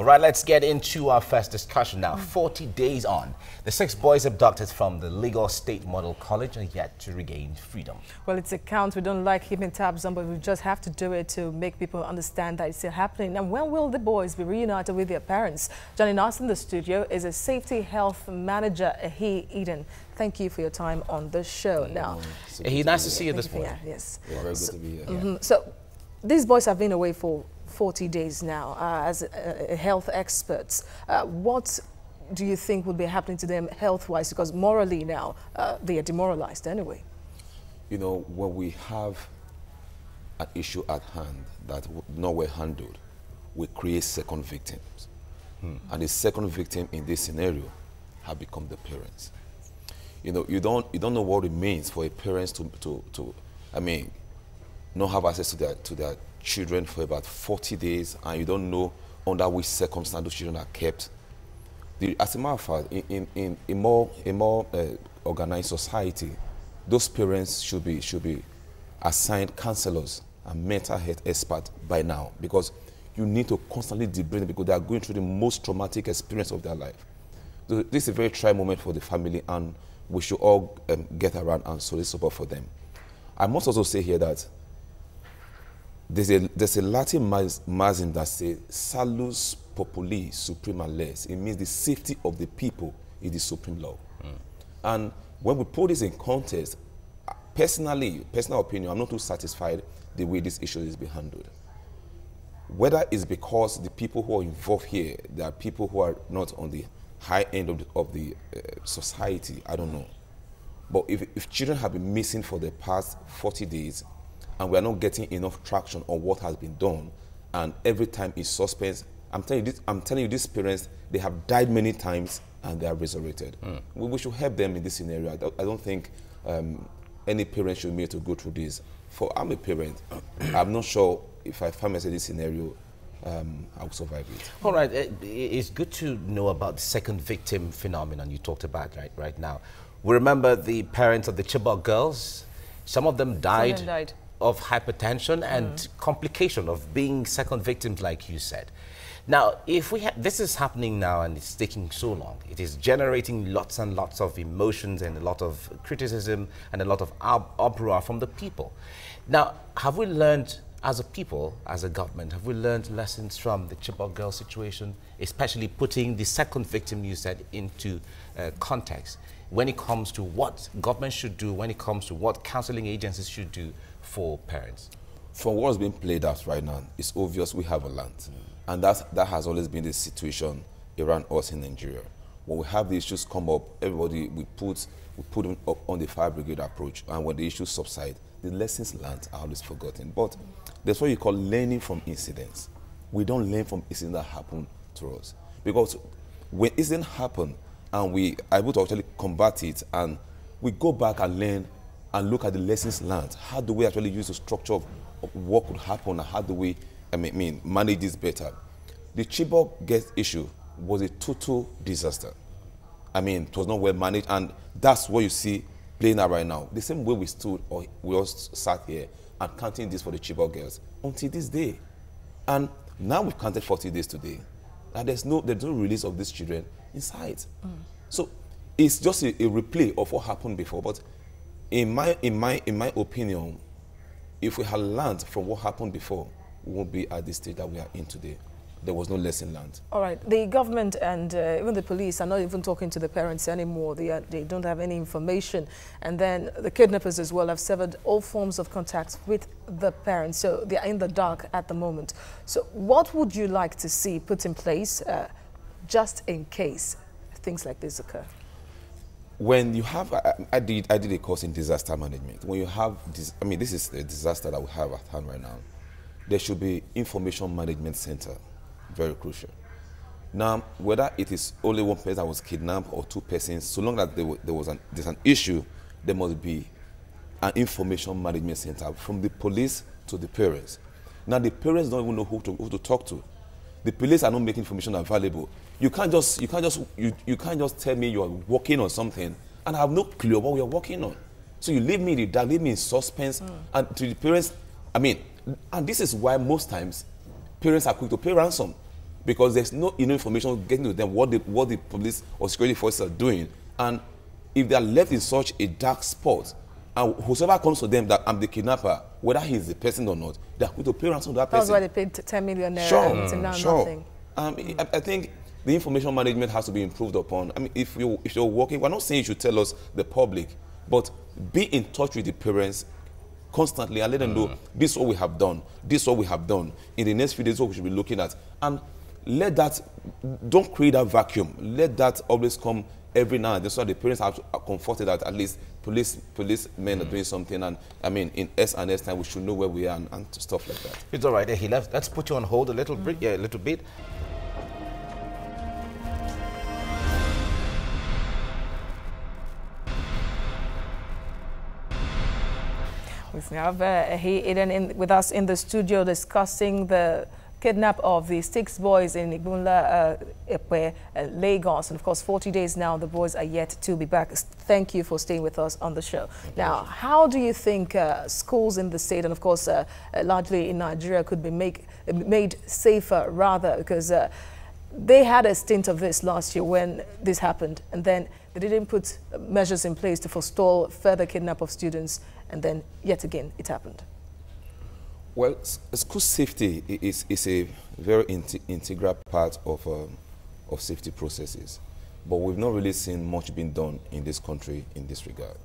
All right, let's get into our first discussion now. 40 days on, the 6 boys abducted from the Lagos State Model College are yet to regain freedom. Well, it's a count we don't like keeping tabs on, but we just have to do it to make people understand that it's still happening. And when will the boys be reunited with their parents? Joining us in the studio is a safety health manager, Epe Eden. Thank you for your time on the show. Now, Nice to see you this morning. Yes. Yeah, very good to be here. So, these boys have been away for 40 days now. As health experts, what do you think would be happening to them health-wise? Because morally now, they are demoralized anyway. You know, when we have an issue at hand that not well handled, we create second victims. And the second victim in this scenario have become the parents. You know, you don't know what it means for a parents to not have access to their children for about 40 days, and you don't know under which circumstances those children are kept. As a matter of fact, in a more organized society, those parents should be assigned counselors and mental health experts by now, because you need to constantly debrief them because they are going through the most traumatic experience of their life. So this is a very trying moment for the family, and we should all get around and solicit support for them. I must also say here that there's a Latin maxim that says salus populi suprema lex. It means the safety of the people is the supreme law. And when we put this in context, personal opinion, I'm not too satisfied the way this issue is being handled. Whether it's because the people who are involved here, there are people who are not on the high end of the society, I don't know. But if children have been missing for the past 40 days, and we are not getting enough traction on what has been done, and every time it's suspense, I'm telling you, these parents, they have died many times and they are resurrected. We should help them in this scenario. I don't think any parent should be able to go through this. I'm a parent. I'm not sure if I find myself in this scenario, I'll survive it. All right, it's good to know about the second victim phenomenon you talked about right now. We remember the parents of the Chibok girls. Some of them died of hypertension and complication of being second victims, like you said. Now, if this is happening now and it's taking so long, it is generating lots and lots of emotions and a lot of criticism and a lot of uproar from the people. Now, have we learned as a people, as a government, have we learned lessons from the Chibok girl situation, especially putting the second victim, you said, into context when it comes to what government should do, when it comes to what counseling agencies should do for parents? From what's being played out right now, it's obvious we have a land. And that has always been the situation around us in Nigeria. When we have the issues come up, everybody, we put them up on the fire brigade approach. And when the issues subside, the lessons learned are always forgotten. But that's what you call learning from incidents. We don't learn from incidents that happen to us. Because when incidents happen and we are able to actually combat it, and we go back and learn and look at the lessons learned, how do we actually use the structure of what could happen, and how do we manage this better? The Chibok girls issue was a total disaster. It was not well managed, and that's what you see playing out right now. The same way we stood, or we all sat here and counting this for the Chibok girls until this day. And now we've counted 40 days today, and there's no release of these children in sight. So it's just a replay of what happened before. But in my opinion, if we had learned from what happened before, we won't be at the stage that we are in today. There was no lesson learned. All right. The government and even the police are not even talking to the parents anymore. They don't have any information. And then the kidnappers as well have severed all forms of contact with the parents. So they are in the dark at the moment. So what would you like to see put in place just in case things like this occur? When you have, I did a course in disaster management. When you have this, this is the disaster that we have at hand right now. There should be information management center, very crucial. Now, whether it is only one person that was kidnapped or 2 persons, so long as there's an issue, there must be an information management center from the police to the parents. Now, the parents don't even know who to talk to. The police are not making information available. You can't just tell me you are working on something and I have no clue what we are working on. So you leave me in the dark, leave me in suspense, and to the parents, and this is why most times parents are quick to pay ransom. because there's no information getting to them what the police or security forces are doing. And if they are left in such a dark spot, and whoever comes to them that I'm the kidnapper, whether he's the person or not, they're going to pay ransom to that person. That's why they paid 10 million naira. Sure, and now sure. nothing. I think the information management has to be improved upon. I mean, if you're working, we're not saying you should tell us, the public, but be in touch with the parents constantly and let them know this is what we have done, this is what we have done. In the next few days, what we should be looking at. And let that, don't create that vacuum. Let that always come every now and then so the parents are comforted that at least policemen are doing something. And I mean, in S&S time, we should know where we are and stuff like that. It's all right. He left. Let's put you on hold a little bit. Yeah, a little bit. We have Eden with us in the studio discussing the kidnap of the 6 boys in Igunla, Epe, Lagos. And of course, 40 days now, the boys are yet to be back. Thank you for staying with us on the show. Now, how do you think schools in the state, and of course, largely in Nigeria, could be made safer rather? Because they had a stint of this last year when this happened, and then they didn't put measures in place to forestall further kidnap of students, and then yet again it happened. Well, school safety is a very integral part of safety processes, but we've not really seen much being done in this country in this regard.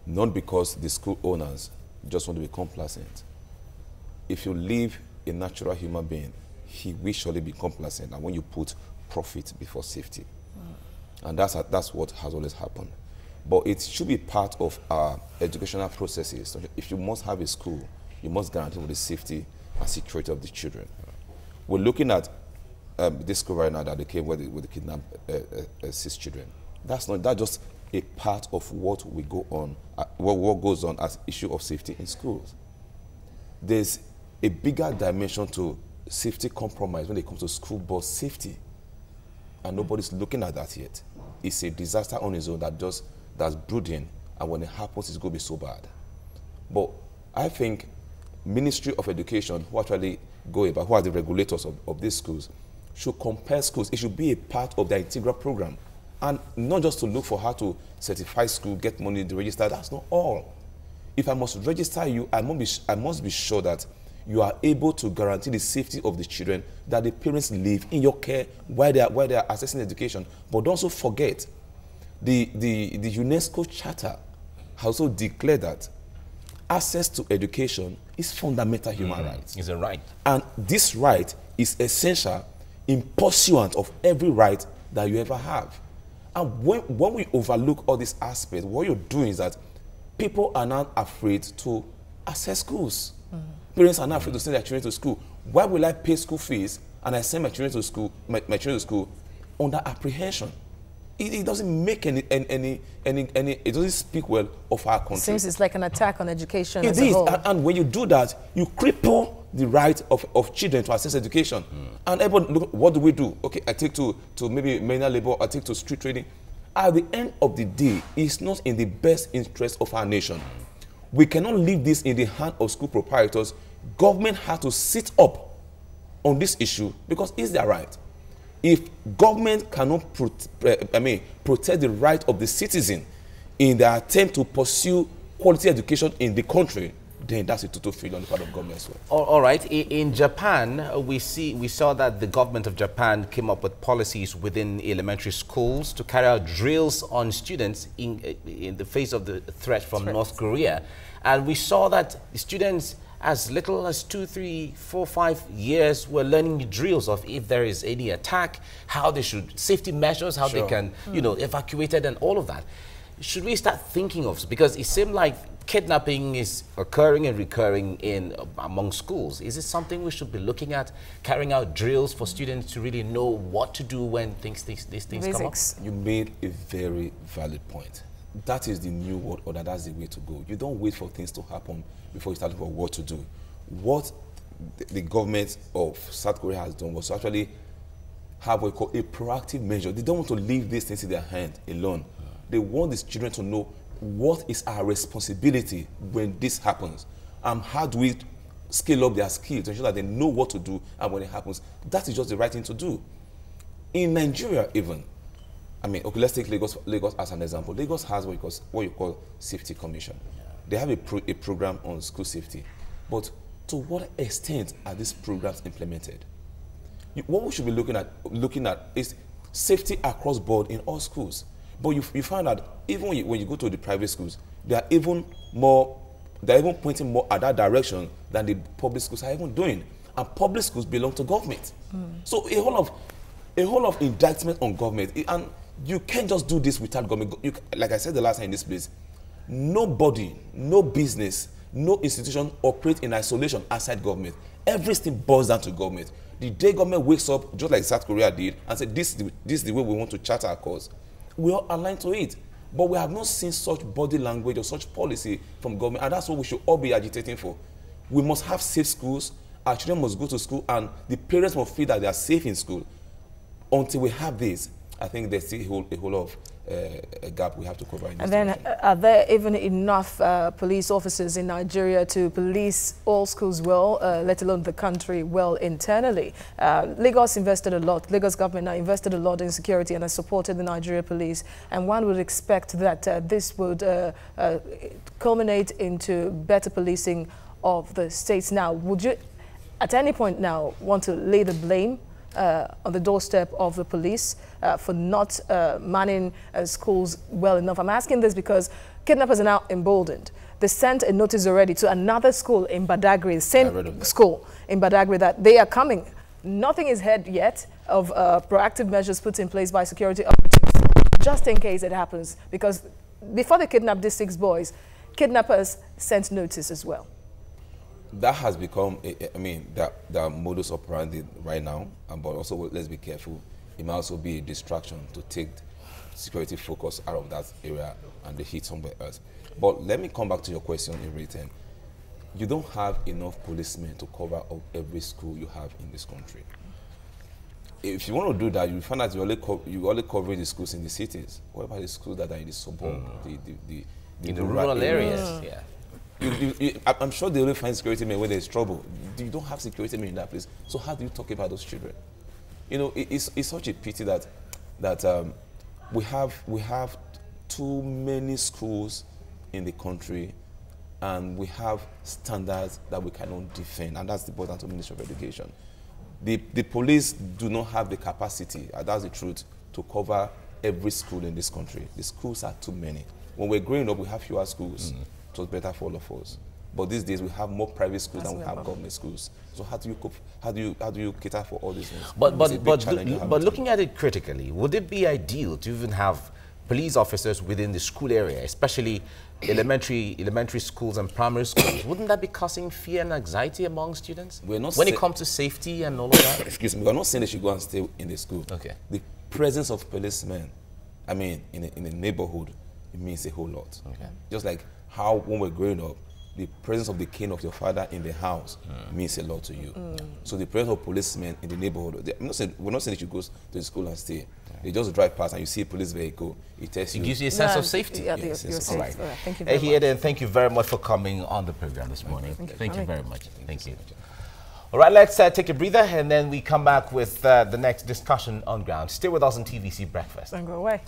Not because the school owners just want to be complacent. If you leave a natural human being, he will surely be complacent, and when you put profit before safety. And that's what has always happened. But it should be part of our educational processes. So if you must have a school, you must guarantee the safety and security of the children. We're looking at this school right now that they came with the kidnapped 6 children. That's just a part of what we go on, what goes on as issue of safety in schools. There's a bigger dimension to safety compromise when it comes to school bus safety, and nobody's looking at that yet. It's a disaster on its own that's brooding, and when it happens, it's going to be so bad. But I think Ministry of Education, who actually go about, who are the regulators of these schools, should compare schools. It should be a part of their integral program, and not just to look for how to certify school, get money to register. That's not all. If I must register you, I must be sure that you are able to guarantee the safety of the children, that the parents live in your care while they are accessing education. But don't also forget, the UNESCO Charter has also declared that access to education is fundamental human rights. It's a right. And this right is essential in pursuant of every right that you ever have. And when we overlook all these aspects, what you're doing is that people are not afraid to access schools. Parents are not afraid to send their children to school. Why will I pay school fees and I send my children to school, my children to school under apprehension? It doesn't make it doesn't speak well of our country. Seems it's like an attack on education It as a is, whole. and when you do that, you cripple the right of children to access education. And everyone, look, what do? Okay, I take to maybe manual labor, I take to street trading. At the end of the day, it's not in the best interest of our nation. We cannot leave this in the hand of school proprietors. Government has to sit up on this issue because it's their right. If government cannot protect the right of the citizen in their attempt to pursue quality education in the country, then that's a total failure on the part of government as well. All right. In Japan, we saw that the government of Japan came up with policies within elementary schools to carry out drills on students in the face of the threat from North Korea. And we saw that students as little as 2, 3, 4, 5 years were learning the drills of if there is any attack, how they should, safety measures, how they can, evacuate it and all of that. Should we start thinking of, because it seemed like kidnapping is occurring and recurring among schools. Is it something we should be looking at, carrying out drills for students to really know what to do when these things come up? You made a very valid point. That is the new world order. That's the way to go. You don't wait for things to happen before you start looking for what to do. What the government of South Korea has done was to actually have what we call a proactive measure. They don't want to leave these things in their hand alone. They want these children to know what is our responsibility when this happens, and how do we scale up their skills to ensure that they know what to do, and when it happens, that is just the right thing to do. In Nigeria even, I mean, okay, let's take Lagos as an example. Lagos has what you call safety commission. Yeah. They have a program on school safety. But to what extent are these programs implemented? What we should be looking at is safety across board in all schools. But you find that even when you go to the private schools, they are even pointing more at that direction than the public schools are even doing. And public schools belong to government. So a whole of indictment on government, and you can't just do this without government. Like I said the last time in this place, nobody, no business, no institution operates in isolation outside government. Everything boils down to government. The day government wakes up, just like South Korea did, and said, this is the way we want to chart our course, we are aligned to it. But we have not seen such body language or such policy from government, and that's what we should all be agitating for. We must have safe schools, our children must go to school, and the parents must feel that they are safe in school. Until we have this, I think there's still a whole lot of a gap we have to cover in this. And then, are there even enough police officers in Nigeria to police all schools well, let alone the country well internally? Lagos invested a lot. Lagos government now invested a lot in security and has supported the Nigeria police. And one would expect that this would culminate into better policing of the states. Now, would you, at any point now, want to lay the blame on the doorstep of the police for not manning schools well enough? I'm asking this because kidnappers are now emboldened. They sent a notice already to another school in Badagry, the same school in Badagry, that they are coming. Nothing is heard yet of proactive measures put in place by security operatives just in case it happens, because before they kidnapped these 6 boys, kidnappers sent notice as well. That has become, I mean, the modus operandi right now, but also let's be careful. It might also be a distraction to take security focus out of that area and they hit somewhere else. But let me come back to your question in return. You don't have enough policemen to cover up every school you have in this country. If you want to do that, you find out you only cover the schools in the cities. What about the schools that are in the suburbs, in the rural areas? Yeah. I'm sure they only find security men when there's trouble. You don't have security men in that place. So how do you talk about those children? You know, it's such a pity that we have too many schools in the country, and we have standards that we cannot defend, and that's the importance of the Ministry of Education. The police do not have the capacity, that's the truth, to cover every school in this country. The schools are too many. When we're growing up, we have fewer schools. It was better for all of us. But these days we have more private schools than we have government schools. So how do you cope? How do you cater for all these things? But looking at it critically, would it be ideal to even have police officers within the school area, especially elementary schools and primary schools? Wouldn't that be causing fear and anxiety among students? When it comes to safety and all of that? Excuse me, we're not saying they should go and stay in the school. Okay. The presence of policemen, I mean, in a neighborhood, it means a whole lot. Okay. Just like how when we're growing up, the presence of the king of your father in the house means a lot to you. So the presence of policemen in the neighborhood, we're not saying that you go to the school and stay. They just drive past and you see a police vehicle, it tells you. It gives you a sense of safety. Yeah, you're safe. All right. Thank you very much. Epe, thank you very much for coming on the program this morning. Thank you very much. Thank you. All right, let's take a breather and then we come back with the next discussion on ground. Stay with us on TVC Breakfast. Don't go away.